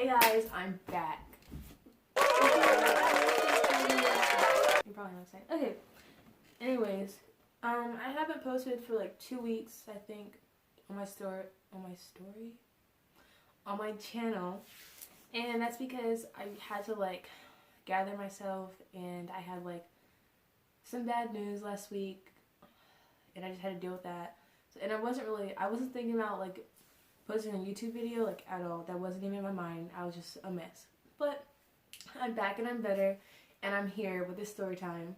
Hey guys, I'm back. You're probably not excited. Okay. Anyways, I haven't posted for like 2 weeks, I think, on my channel, and that's because I had to like gather myself, and I had like some bad news last week, and I just had to deal with that. So, and I wasn't thinking about like posting a YouTube video like at all. That wasn't even in my mind. I was just a mess. But I'm back and I'm better, and I'm here with this story time.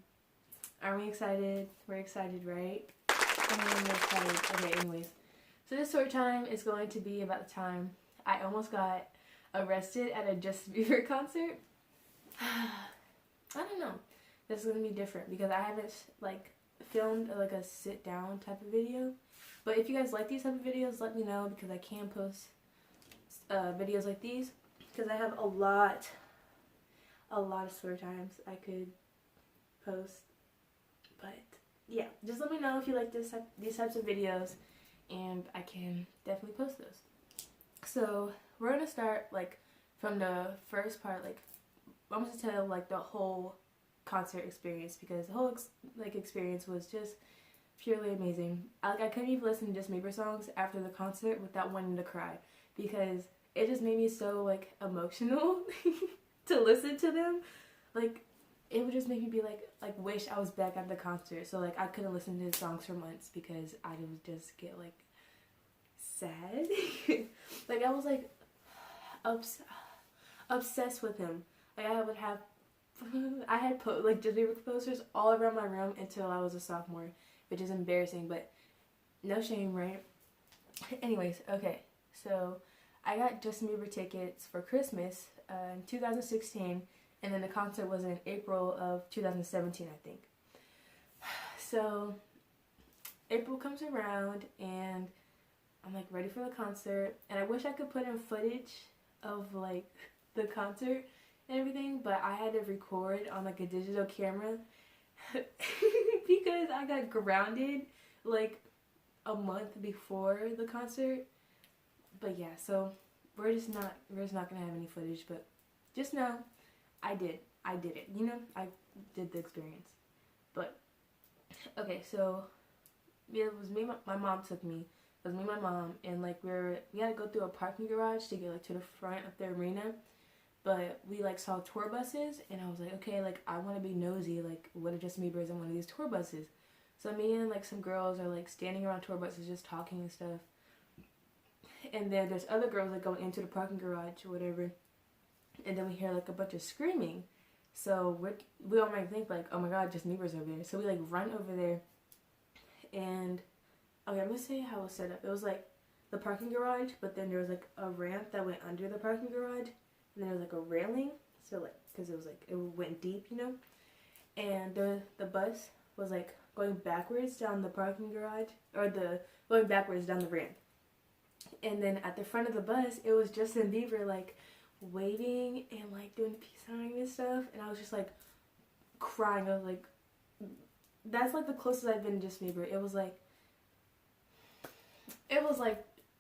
Aren't we excited? We're excited, right? I'm excited. Okay, anyways. So this story time is going to be about the time I almost got arrested at a Justin Bieber concert. I don't know. This is going to be different because I haven't like filmed like a sit down type of video. But if you guys like these type of videos, let me know, because I can post videos like these, because I have a lot of story times I could post. But yeah, just let me know if you like these types of videos, and I can definitely post those. So we're gonna start like from the first part. Like I'm gonna tell like the whole concert experience, because the whole experience was just purely amazing. I couldn't even listen to Justin Bieber songs after the concert without wanting to cry, because it just made me so like emotional to listen to them. Like it would just make me be like wish I was back at the concert. So like I couldn't listen to his songs for months because I would just get like sad. Like I was like obsessed with him. Like I had like Justin Bieber posters all around my room until I was a sophomore, which is embarrassing, but no shame, right? Anyways, okay, so I got Justin Bieber tickets for Christmas in 2016, and then the concert was in April of 2017, I think. So April comes around, and I'm like ready for the concert, and I wish I could put in footage of like the concert and everything, but I had to record on like a digital camera because I got grounded like a month before the concert. But yeah, so we're just not gonna have any footage, but just know I did it, you know, I did the experience. But okay, so it was me, my mom took me. It was me and my mom, and like we had to go through a parking garage to get like to the front of the arena. But we like saw tour buses, and I was like, okay, like I want to be nosy, like what if Justin Bieber is on one of these tour buses? So me and like some girls are like standing around tour buses just talking and stuff. And then there's other girls like going into the parking garage or whatever. And then we hear like a bunch of screaming. So we all might think like, oh my god, Justin Bieber's over there. So we like run over there. And okay, I'm gonna say how it was set up. It was like the parking garage, but then there was like a ramp that went under the parking garage. And then there was like a railing, so like, because it was like, it went deep, you know? And the bus was like going backwards down the parking garage, or going backwards down the ramp. And then at the front of the bus, it was Justin Bieber like waving and like doing peace sign and stuff. And I was just like crying. I was like, that's like the closest I've been to Justin Bieber. It was like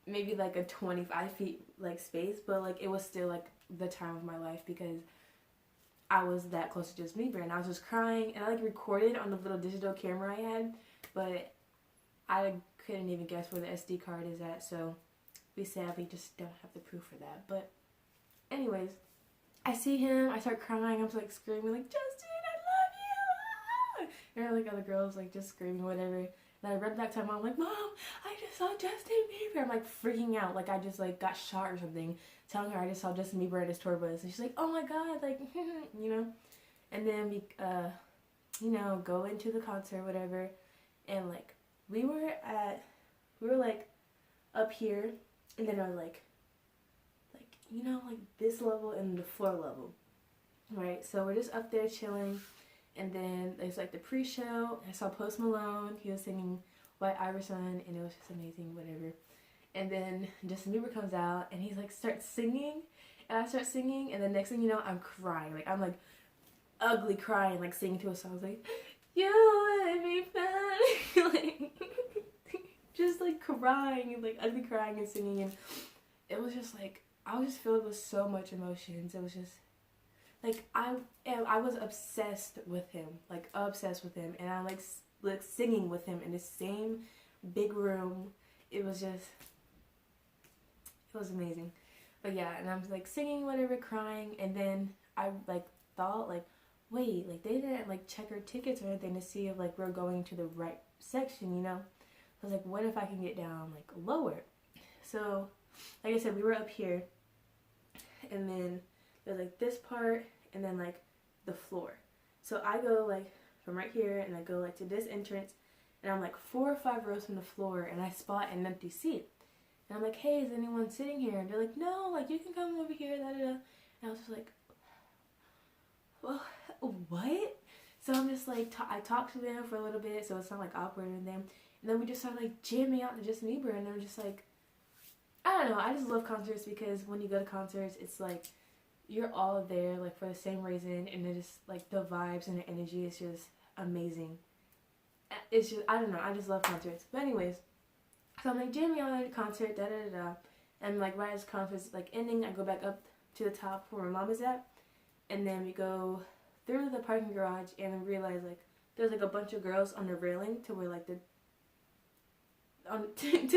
maybe like a 25 feet like space, but like it was still like the time of my life, because I was that close to Justin Bieber, and I was just crying, and I like recorded on the little digital camera I had, but I couldn't even guess where the SD card is at, so we sadly just don't have the proof for that. But anyways, I see him, I start crying, I'm like screaming like, Justin, I love you! And like other girls like just screaming whatever. And I run back to my mom like, Mom, I just saw Justin Bieber. I'm like freaking out, like I just like got shot or something, telling her I just saw Justin Bieber at his tour bus. And she's like, oh my god, like, you know. And then we, you know, go into the concert, whatever. And like, we were like up here, and then I like, you know, like this level and the floor level, right? So we're just up there chilling. And then there's like the pre-show. I saw Post Malone. He was singing White Iverson, and it was just amazing, whatever. And then Justin Bieber comes out, and he's like starts singing, and I start singing, and the next thing you know, I'm crying. Like I'm like ugly crying, like singing to a song. I was like, you let me find, like just like crying and like ugly crying and singing, and it was just like I was just filled with so much emotions. It was just like I was obsessed with him, like obsessed with him, and I like singing with him in the same big room. It was amazing. But yeah, and I'm like singing, whatever, crying, and then I like thought like, wait, like they didn't like check our tickets or anything to see if like we're going to the right section, you know? I was like, what if I can get down like lower? So, like I said, we were up here, and then there's like this part, and then like the floor. So I go like from right here, and I go like to this entrance, and I'm like 4 or 5 rows from the floor, and I spot an empty seat. And I'm like, hey, is anyone sitting here? And they're like, no, like you can come over here, da da da. And I was just like, well, what? So I'm just like, I talked to them for a little bit, so it's not like awkward and them. And then we just started like jamming out to Justin Bieber, and they're just like, I don't know, I just love concerts because when you go to concerts, it's like you're all there like for the same reason, and it just like the vibes and the energy is just amazing. It's just, I don't know, I just love concerts. But anyways, so I'm like jamming out at the concert, da da da da, and like right as the concert's like ending, I go back up to the top where my mom is at, and then we go through the parking garage and then realize like there's like a bunch of girls on the railing to where like to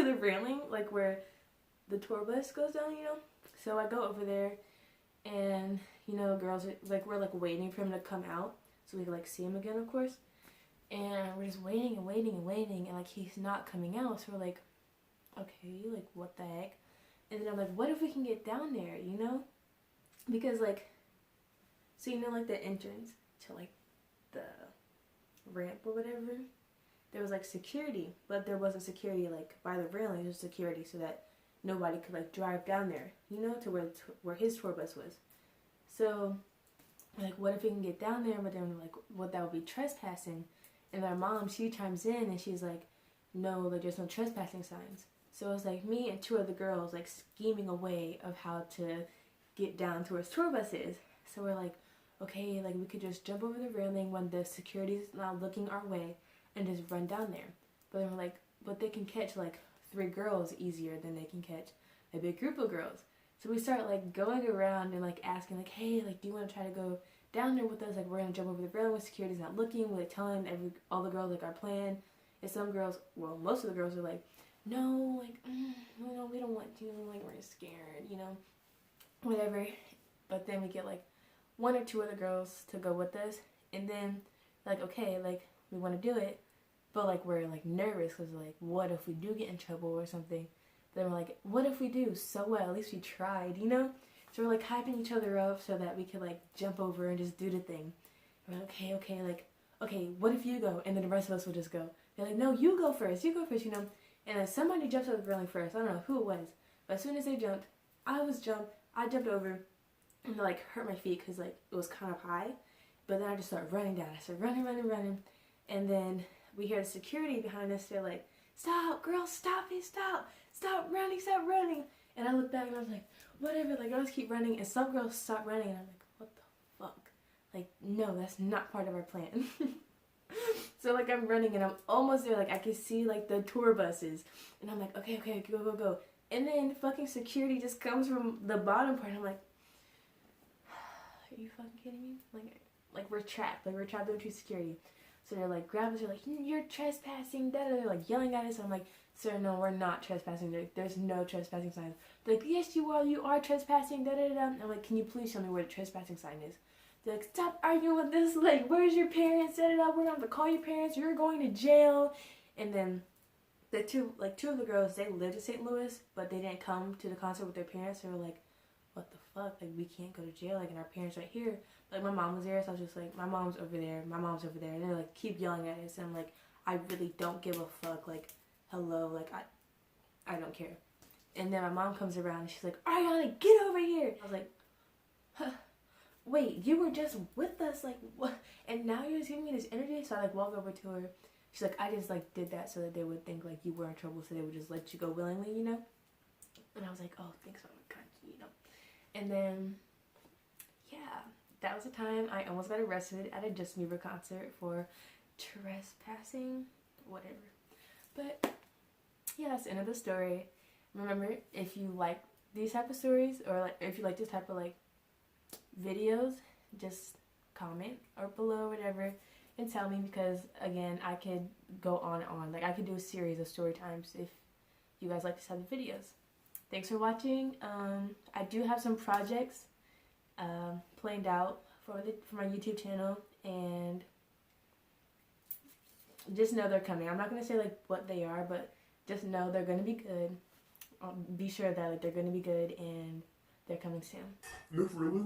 the railing like where the tour bus goes down, you know. So I go over there, and you know, girls are like, we're like waiting for him to come out so we can like see him again, of course. And we're just waiting and waiting and waiting, and like he's not coming out. So we're like, okay, like what the heck? And then I'm like, what if we can get down there, you know? Because like, so you know, like the entrance to like the ramp or whatever, there was like security, but there wasn't security like by the railing. There was security so that nobody could like drive down there, you know, to where his tour bus was. So like, what if we can get down there? But then like, what, that would be trespassing. And our mom, she chimes in and she's like, no, like there's no trespassing signs. So it was like me and 2 other girls like scheming a way of how to get down to where his tour bus is. So we're like, okay, like we could just jump over the railing when the security's not looking our way and just run down there. But then we're like, but they can catch like 3 girls easier than they can catch a big group of girls. So we start like going around and like asking like, hey, like do you want to try to go down there with us? Like we're gonna jump over the railing when security's not looking. We're like telling all the girls like our plan. And some girls, well, most of the girls are like, no, like no, we don't want to. Like we're scared, you know, whatever. But then we get like 1 or 2 other girls to go with us, and then like, okay, like we want to do it, but like we're like nervous because like, what if we do get in trouble or something? Then we're like, what if we do? So what? At least we tried, you know? So we're like hyping each other up so that we could like jump over and just do the thing. We're like, okay, like, okay, what if you go? And then the rest of us will just go. They're like, no, you go first, you know? And then somebody jumps over the railing first. I don't know who it was, but as soon as they jumped, I jumped over, and it like hurt my feet because like it was kind of high. But then I just started running down. I started running, and then we hear the security behind us. They're like, stop, girl, stop it, stop running. And I looked back and I was like, whatever, like girls keep running, and some girls stop running, and I'm like, what the fuck? Like, no, that's not part of our plan. So like I'm running and I'm almost there, like I can see like the tour buses, and I'm like, okay, go. And then fucking security just comes from the bottom part, and I'm like, are you fucking kidding me? Like we're trapped between security. So they're like, grab us, they're like, you're trespassing, da da. They're like yelling at us. I'm like, sir, no, we're not trespassing. There's no trespassing signs. They're like, yes, you are trespassing, da da da. I'm like, can you please show me where the trespassing sign is? They're like, stop arguing with this. Like, where's your parents? Da da da. We're gonna have to call your parents. You're going to jail. And then the two of the girls, they lived in St. Louis, but they didn't come to the concert with their parents. They were like, what the fuck? Like, we can't go to jail. Like, and our parents right here. Like, my mom was there, so I was just like, my mom's over there. And they like keep yelling at us, and I'm like, I really don't give a fuck. Like, hello, like I don't care. And then my mom comes around and she's like, Ariana, get over here. I was like, huh, wait, you were just with us, like what? And now you're just giving me this energy? So I like walk over to her. She's like, I just like did that so that they would think like you were in trouble, so they would just let you go willingly, you know? And I was like, oh, thanks, oh my god, you know. And then yeah, that was the time I almost got arrested at a Justin Bieber concert for trespassing, whatever. But yeah, that's the end of the story. Remember, if you like these type of stories, or like if you like this type of like videos, just comment or below whatever and tell me, because again, I could go on and on. Like I could do a series of story times if you guys like this type of videos. Thanks for watching. I do have some projects planned out for my YouTube channel, and just know they're coming. I'm not gonna say like what they are, but just know they're gonna be good. Be sure that like they're gonna be good and they're coming soon. If really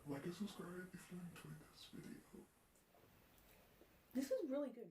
like and subscribe if you enjoyed this video. This is really good.